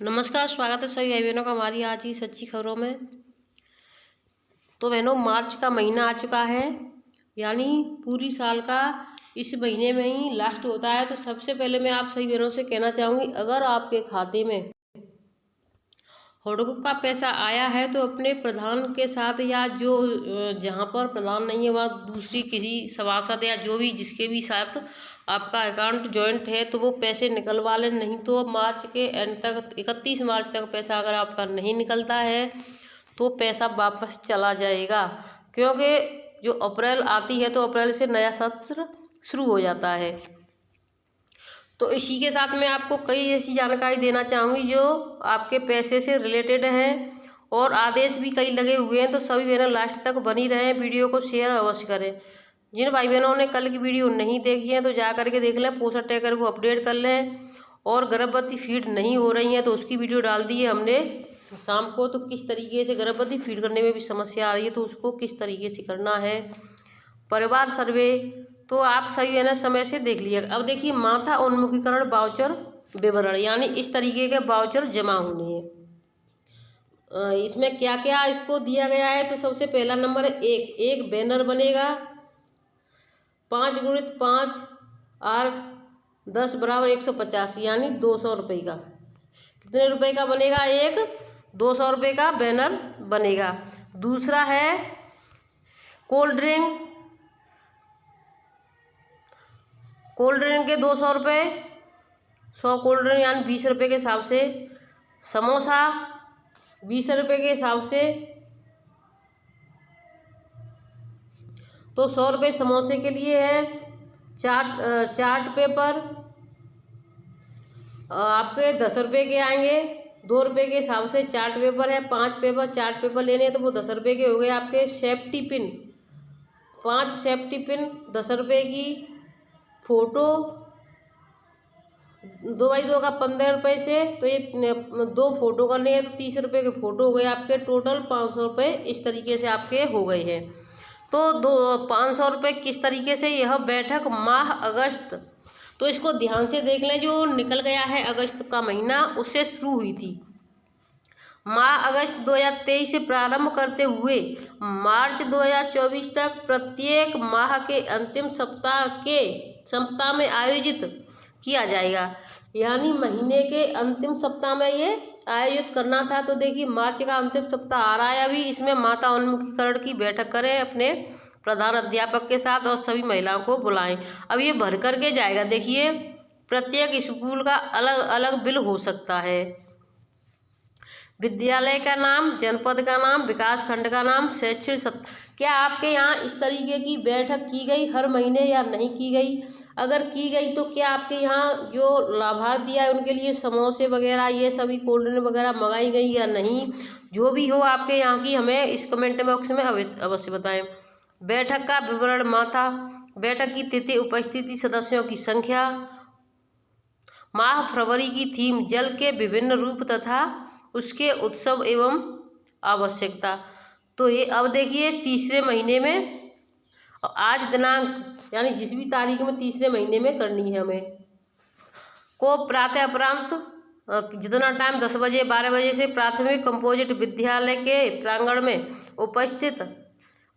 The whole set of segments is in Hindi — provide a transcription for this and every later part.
नमस्कार, स्वागत है सभी भाई बहनों का हमारी आज की सच्ची खबरों में। तो बहनों, मार्च का महीना आ चुका है, यानी पूरी साल का इस महीने में ही लास्ट होता है। तो सबसे पहले मैं आप सभी बहनों से कहना चाहूँगी, अगर आपके खाते में हड़कुक का पैसा आया है तो अपने प्रधान के साथ या जो जहाँ पर प्रधान नहीं है वहाँ दूसरी किसी सभासद या जो भी जिसके भी साथ आपका अकाउंट जॉइंट है तो वो पैसे निकलवा लें। नहीं तो मार्च के एंड तक 31 मार्च तक पैसा अगर आपका नहीं निकलता है तो पैसा वापस चला जाएगा, क्योंकि जो अप्रैल आती है तो अप्रैल से नया सत्र शुरू हो जाता है। तो इसी के साथ मैं आपको कई ऐसी जानकारी देना चाहूँगी जो आपके पैसे से रिलेटेड है और आदेश भी कई लगे हुए हैं। तो सभी बहनें लास्ट तक बनी रहें, वीडियो को शेयर अवश्य करें। जिन भाई बहनों ने कल की वीडियो नहीं देखी है तो जा करके देख लें, पोषण ट्रैकर को अपडेट कर लें। और गर्भवती फीड नहीं हो रही है तो उसकी वीडियो डाल दी है हमने शाम को। तो किस तरीके से गर्भवती फीड करने में भी समस्या आ रही है तो उसको किस तरीके से करना है, परिवार सर्वे, तो आप सभी है ना समय से देख लीजिएगा। अब देखिए, माता उन्मुखीकरण वाउचर विवरण, यानी इस तरीके के वाउचर जमा होने हैं। इसमें क्या क्या इसको दिया गया है, तो सबसे पहला नंबर है एक बैनर बनेगा 5x5 और 10 बराबर 150, यानी 200 रुपये का। कितने रुपए का बनेगा? 200 रुपये का बैनर बनेगा। दूसरा है कोल्ड ड्रिंक के 200 रुपये, 100 कोल्ड ड्रिंक यानी 20 रुपये के हिसाब से। समोसा 20 रुपये के हिसाब से, तो 100 रुपये समोसे के लिए है। चार्ट पेपर आपके 10 रुपये के आएंगे, 2 रुपये के हिसाब से चार्ट पेपर है। 5 चार्ट पेपर लेने हैं तो वो 10 रुपये के हो गए आपके। सेफ्टी पिन 5 सेफ्टी पिन 10 रुपये की। फ़ोटो 2x2 का 15 रुपये से, तो ये 2 फोटो करनी है तो 30 रुपये के फ़ोटो हो गए आपके। टोटल 500 रुपये इस तरीके से आपके हो गए हैं। तो 500 रुपये किस तरीके से यह बैठक माह अगस्त, तो इसको ध्यान से देख लें। जो निकल गया है अगस्त का महीना, उससे शुरू हुई थी। माह अगस्त 2023 से प्रारंभ करते हुए मार्च 2024 तक प्रत्येक माह के अंतिम सप्ताह में आयोजित किया जाएगा, यानी महीने के अंतिम सप्ताह में ये आयोजित करना था। तो देखिए, मार्च का अंतिम सप्ताह आ रहा है अभी, इसमें माता उन्मुखीकरण की बैठक करें अपने प्रधान अध्यापक के साथ और सभी महिलाओं को बुलाएं। अब ये भर करके जाएगा। देखिए, प्रत्येक स्कूल का अलग अलग बिल हो सकता है। विद्यालय का नाम, जनपद का नाम, विकास खंड का नाम, शैक्षणिक क्या आपके यहाँ इस तरीके की बैठक की गई हर महीने या नहीं की गई? अगर की गई तो क्या आपके यहाँ जो लाभार्थी है उनके लिए समोसे वगैरह ये सभी कोल्ड ड्रिंक वगैरह मंगाई गई या नहीं? जो भी हो आपके यहाँ की हमें इस कमेंट बॉक्स में अवश्य बताएं। बैठक का विवरण माता, बैठक की तिथि, उपस्थिति, सदस्यों की संख्या, माह फरवरी की थीम, जल के विभिन्न रूप तथा उसके उत्सव एवं आवश्यकता। तो ये अब देखिए, तीसरे महीने में आज दिनांक यानी जिस भी तारीख में तीसरे महीने में करनी है हमें को प्रातः अपरांत जितना टाइम 10 बजे 12 बजे से प्राथमिक कंपोजिट विद्यालय के प्रांगण में उपस्थित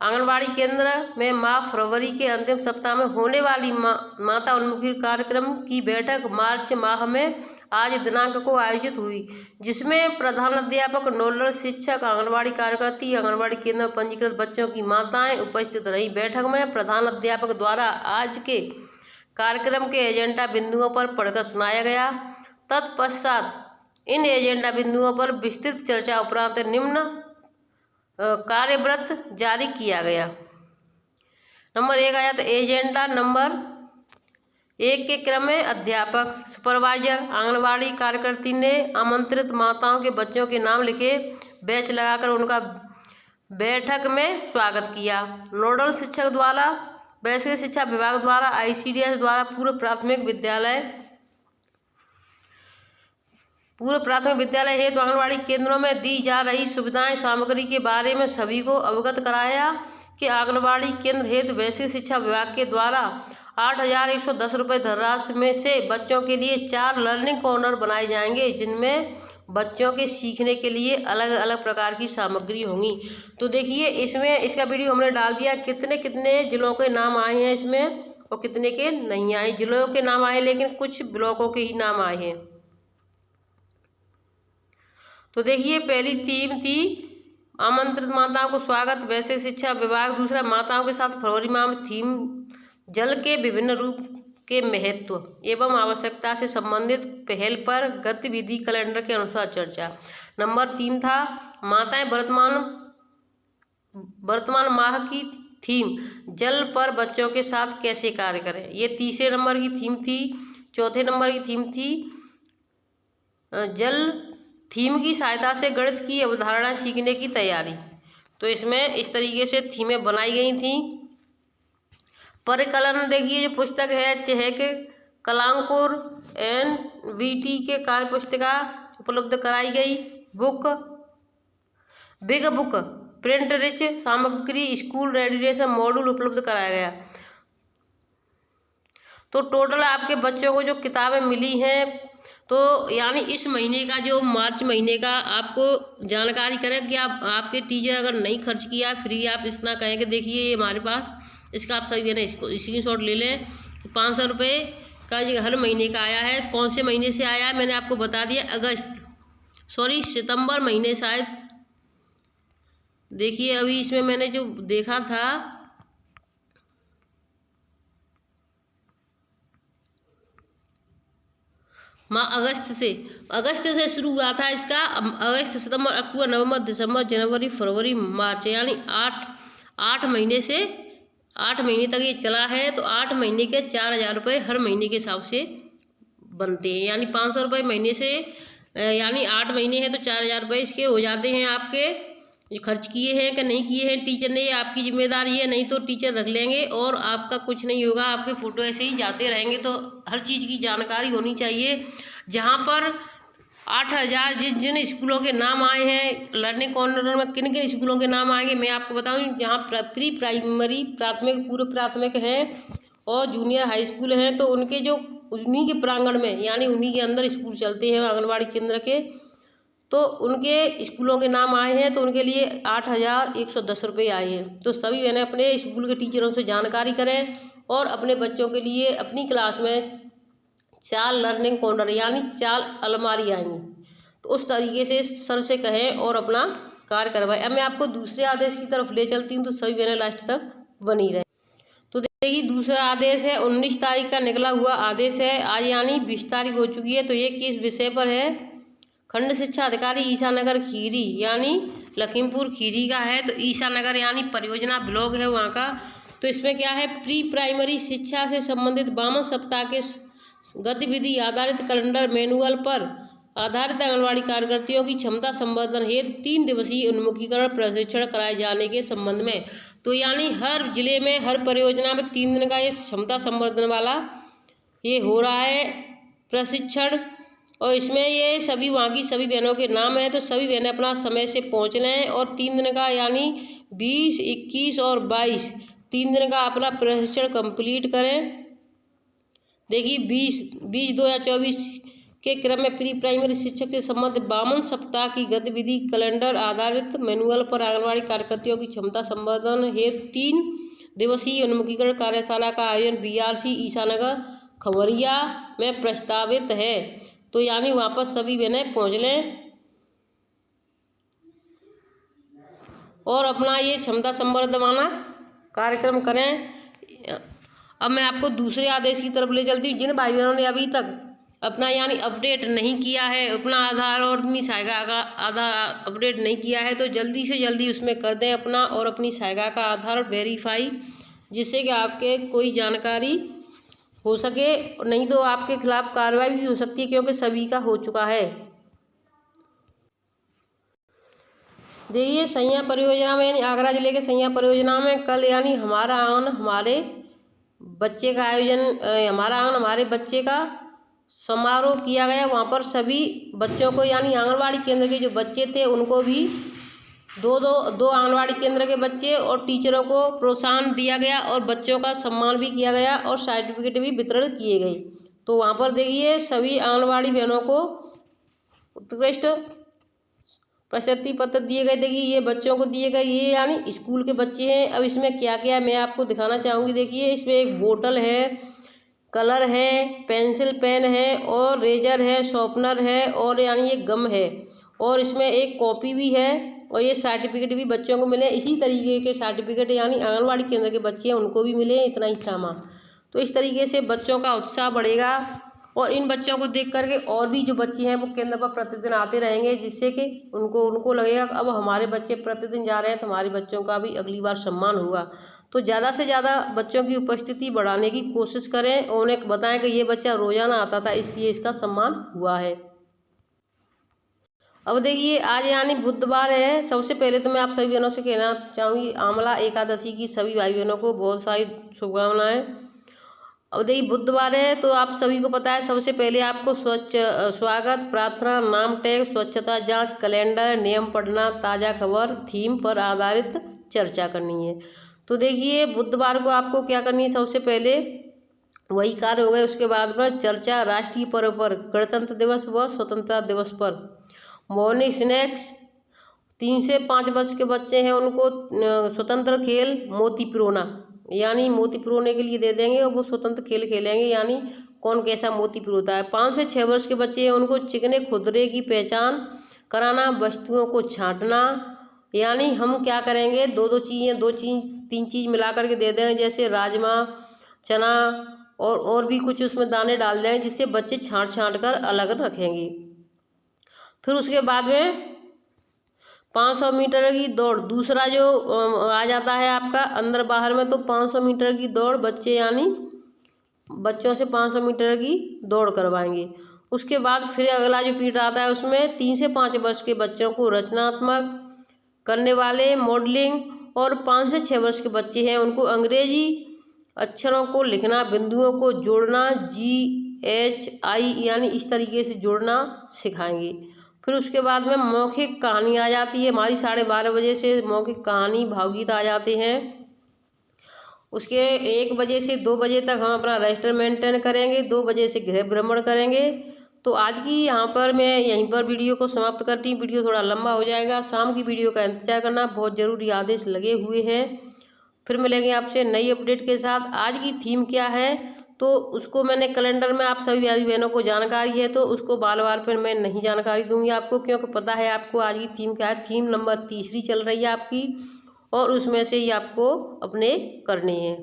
आंगनबाड़ी केंद्र में माह फरवरी के अंतिम सप्ताह में होने वाली माता उन्मुखी कार्यक्रम की बैठक मार्च माह में आज दिनांक को आयोजित हुई, जिसमें प्रधान अध्यापक, नोडल शिक्षक, आंगनबाड़ी कार्यकर्ती, आंगनबाड़ी केंद्र में पंजीकृत बच्चों की माताएं उपस्थित रहीं। बैठक में प्रधान अध्यापक द्वारा आज के कार्यक्रम के एजेंडा बिंदुओं पर पढ़कर सुनाया गया। तत्पश्चात इन एजेंडा बिंदुओं पर विस्तृत चर्चा उपरांत निम्न कार्यव्रत जारी किया गया। नंबर 1 आया तो एजेंडा नंबर 1 के क्रम में अध्यापक, सुपरवाइजर, आंगनबाड़ी कार्यकर्ती ने आमंत्रित माताओं के बच्चों के नाम लिखे बैच लगाकर उनका बैठक में स्वागत किया। नोडल शिक्षक द्वारा, वैश्विक शिक्षा विभाग द्वारा, ICDS द्वारा पूर्व प्राथमिक विद्यालय हेतु आंगनबाड़ी केंद्रों में दी जा रही सुविधाएं सामग्री के बारे में सभी को अवगत कराया कि आंगनबाड़ी केंद्र हेतु वैश्विक शिक्षा विभाग के द्वारा 8,110 रुपये धनराशि में से बच्चों के लिए 4 लर्निंग कॉर्नर बनाए जाएंगे, जिनमें बच्चों के सीखने के लिए अलग अलग प्रकार की सामग्री होंगी। तो देखिए इसमें इसका वीडियो हमने डाल दिया, कितने कितने जिलों के नाम आए हैं इसमें और कितने के नहीं आए। जिलों के नाम आए लेकिन कुछ ब्लॉकों के ही नाम आए हैं। तो देखिए पहली थीम थी आमंत्रित माताओं को स्वागत, वैसे शिक्षा विभाग। दूसरा, माताओं के साथ फरवरी माह में थीम जल के विभिन्न रूप के महत्व एवं आवश्यकता से संबंधित पहल पर गतिविधि कैलेंडर के अनुसार चर्चा। नंबर 3 था माताएं वर्तमान माह की थीम जल पर बच्चों के साथ कैसे कार्य करें, ये तीसरे नंबर की थीम थी। चौथे नंबर की थीम थी जल थीम की सहायता से गणित की अवधारणा सीखने की तैयारी। तो इसमें इस तरीके से थीमें बनाई गई थी। परिकलन देखिए जो पुस्तक है चहक कलांकुर NVT के कार्य पुस्तिका उपलब्ध कराई गई। बिग बुक प्रिंट रिच सामग्री स्कूल रेडीनेस मॉड्यूल उपलब्ध कराया गया। तो टोटल आपके बच्चों को जो किताबें मिली हैं, तो यानी इस महीने का जो मार्च महीने का आपको जानकारी करें कि आपके टीचर अगर नहीं खर्च किया फ्री, आप इतना कहें कि देखिए ये हमारे पास, इसका आप सभी ना इसको स्क्रीनशॉट ले लें। 500 रुपये का ये हर महीने का आया है। कौन से महीने से आया है मैंने आपको बता दिया, सितंबर महीने शायद। देखिए अभी इसमें मैंने जो देखा था अगस्त से शुरू हुआ था इसका। अगस्त, सितंबर, अक्टूबर, नवंबर, दिसंबर, जनवरी, फरवरी, मार्च, यानी 8 महीने से 8 महीने तक ये चला है। तो 8 महीने के 4000 रुपये हर महीने के हिसाब से बनते हैं, यानी 500 रुपये महीने से, यानी 8 महीने हैं तो 4000 रुपये इसके हो जाते हैं आपके। जो खर्च किए हैं कि नहीं किए हैं टीचर ने, ये आपकी जिम्मेदारी है, नहीं तो टीचर रख लेंगे और आपका कुछ नहीं होगा, आपके फ़ोटो ऐसे ही जाते रहेंगे। तो हर चीज़ की जानकारी होनी चाहिए। जहाँ पर 8000 जिन स्कूलों के नाम आए हैं लर्निंग कॉर्नर में, किन किन स्कूलों के नाम आएंगे मैं आपको बताऊँ। जहाँ प्री प्राइमरी, प्राथमिक, पूर्व प्राथमिक हैं और जूनियर हाई स्कूल हैं, तो उनके जो उन्हीं के प्रांगण में, यानी उन्हीं के अंदर स्कूल चलते हैं आंगनबाड़ी केंद्र के, तो उनके स्कूलों के नाम आए हैं। तो उनके लिए 8110 रुपये आए हैं। तो सभी बहनें अपने स्कूल के टीचरों से जानकारी करें और अपने बच्चों के लिए अपनी क्लास में 4 लर्निंग कॉर्नर यानी 4 अलमारी आएंगी। तो उस तरीके से सर से कहें और अपना कार्य करवाएं। अब मैं आपको दूसरे आदेश की तरफ ले चलती हूँ, तो सभी बहनें लास्ट तक बनी रहें। तो देखिए दूसरा आदेश है 19 तारीख का निकला हुआ आदेश है, आज यानी 20 तारीख हो चुकी है। तो ये किस विषय पर है? खंड शिक्षा अधिकारी ईसानगर खीरी यानी लखीमपुर खीरी का है। तो ईसानगर यानी परियोजना ब्लॉक है वहाँ का। तो इसमें क्या है, प्री प्राइमरी शिक्षा से संबंधित 52 सप्ताह के गतिविधि आधारित कैलेंडर मैनुअल पर आधारित आंगनबाड़ी कार्यकर्तियों की क्षमता संवर्धन हेतु 3 दिवसीय उन्मुखीकरण प्रशिक्षण कराए जाने के संबंध में। तो यानी हर जिले में हर परियोजना में 3 दिन का ये क्षमता संवर्धन वाला ये हो रहा है प्रशिक्षण। और इसमें ये सभी वहाँ की सभी बहनों के नाम हैं। तो सभी बहनें अपना समय से पहुँच लें और 3 दिन का यानी 20, 21 और 22 3 दिन का अपना प्रशिक्षण कंप्लीट करें। देखिए 20-20-2024 के क्रम में प्री प्राइमरी शिक्षक के संबंध 52 सप्ताह की गतिविधि कैलेंडर आधारित मैनुअल पर आंगनबाड़ी कार्यकर्तियों की क्षमता संवर्धन हेतु 3 दिवसीय उन्मुखीकरण कार्यशाला का आयोजन BRC ईसानगर खवरिया में प्रस्तावित है। तो यानी वहाँ पर सभी बहनें पहुँच लें और अपना ये क्षमता संवर्धन वाला कार्यक्रम करें। अब मैं आपको दूसरे आदेश की तरफ ले चलती हूँ। जिन भाई बहनों ने अभी तक अपना यानी अपडेट नहीं किया है, अपना आधार और अपनी सहायिका का आधार अपडेट नहीं किया है, तो जल्दी से जल्दी उसमें कर दें अपना और अपनी सहायिका का आधार वेरीफाई, जिससे कि आपके कोई जानकारी हो सके, नहीं तो आपके खिलाफ कार्रवाई भी हो सकती है, क्योंकि सभी का हो चुका है। देखिए सैया परियोजना में, यानी आगरा जिले के सैया परियोजना में कल यानी हमारा आंगन हमारे बच्चे का आयोजन, हमारा आंगन हमारे बच्चे का समारोह किया गया। वहाँ पर सभी बच्चों को यानी आंगनबाड़ी केंद्र के जो बच्चे थे उनको भी दो आंगनबाड़ी केंद्र के बच्चे और टीचरों को प्रोत्साहन दिया गया और बच्चों का सम्मान भी किया गया और सर्टिफिकेट भी वितरण किए गए। तो वहाँ पर देखिए सभी आंगनबाड़ी बहनों को उत्कृष्ट प्रशस्ति पत्र दिए गए। देखिए ये बच्चों को दिए गए, ये यानी स्कूल के बच्चे हैं। अब इसमें क्या क्या मैं आपको दिखाना चाहूँगी। देखिए इसमें एक बोतल है, कलर है, पेंसिल पेन है और रेजर है, शॉर्पनर है और यानी ये गम है और इसमें एक कॉपी भी है और ये सर्टिफिकेट भी बच्चों को मिले। इसी तरीके के सर्टिफिकेट यानी आंगनबाड़ी केंद्र के बच्चे हैं उनको भी मिले इतना ही सामान। तो इस तरीके से बच्चों का उत्साह बढ़ेगा और इन बच्चों को देख करके और भी जो बच्चे हैं वो केंद्र पर प्रतिदिन आते रहेंगे, जिससे कि उनको लगेगा अब हमारे बच्चे प्रतिदिन जा रहे हैं तो हमारे बच्चों का भी अगली बार सम्मान होगा। तो ज़्यादा से ज़्यादा बच्चों की उपस्थिति बढ़ाने की कोशिश करें और उन्हें बताएं कि ये बच्चा रोज़ाना आता था इसलिए इसका सम्मान हुआ है। अब देखिए आज यानी बुधवार है। सबसे पहले तो मैं आप सभी बहनों से कहना चाहूँगी आमला एकादशी की सभी भाई बहनों को बहुत सारी शुभकामनाएं। अब देखिए बुधवार है तो आप सभी को पता है सबसे पहले आपको स्वागत, प्रार्थना, नाम टैग, स्वच्छता जांच, कैलेंडर, नियम पढ़ना, ताज़ा खबर, थीम पर आधारित चर्चा करनी है। तो देखिए बुधवार को आपको क्या करनी है, सबसे पहले वही कार्य हो गए। उसके बाद में चर्चा राष्ट्रीय पर्व पर, गणतंत्र दिवस व स्वतंत्रता दिवस पर। मॉर्निंग स्नैक्स 3 से 5 वर्ष के बच्चे हैं उनको स्वतंत्र खेल मोती पिरोना, यानी मोती पिरोने के लिए दे देंगे और वो स्वतंत्र खेल खेलेंगे, यानी कौन कैसा मोती पिरोता है। 5 से 6 वर्ष के बच्चे हैं उनको चिकने खुदरे की पहचान कराना, वस्तुओं को छांटना, यानी हम क्या करेंगे 2-2 चीज़ें 3 चीज़ मिला करके दे देंगे, जैसे राजमा, चना और भी कुछ उसमें दाने डाल देंगे जिससे बच्चे छांट कर अलग रखेंगे। फिर उसके बाद में 500 मीटर की दौड़, दूसरा जो आ जाता है आपका अंदर बाहर में, तो 500 मीटर की दौड़ बच्चे यानी बच्चों से 500 मीटर की दौड़ करवाएंगे। उसके बाद फिर अगला जो पीरियड आता है उसमें 3 से 5 वर्ष के बच्चों को रचनात्मक करने वाले मॉडलिंग, और 5 से 6 वर्ष के बच्चे हैं उनको अंग्रेजी अक्षरों को लिखना, बिंदुओं को जोड़ना, GHI यानी इस तरीके से जोड़ना सिखाएंगे। फिर उसके बाद में मौखिक कहानी आ जाती है हमारी 12:30 बजे से मौखिक कहानी भावगीत आ जाते हैं। उसके 1 बजे से 2 बजे तक हम अपना रजिस्टर मेंटेन करेंगे, 2 बजे से गृह भ्रमण करेंगे। तो आज की यहाँ पर मैं यहीं पर वीडियो को समाप्त करती हूँ। वीडियो थोड़ा लंबा हो जाएगा, शाम की वीडियो का इंतजार करना, बहुत ज़रूरी आदेश लगे हुए हैं। फिर मिलेंगे आपसे नई अपडेट के साथ। आज की थीम क्या है तो उसको मैंने कैलेंडर में आप सभी भाई बहनों को जानकारी है तो उसको बार फिर मैं नहीं जानकारी दूंगी आपको, क्योंकि पता है आपको आज की थीम क्या है। थीम नंबर 3 चल रही है आपकी और उसमें से ही आपको अपने करने हैं।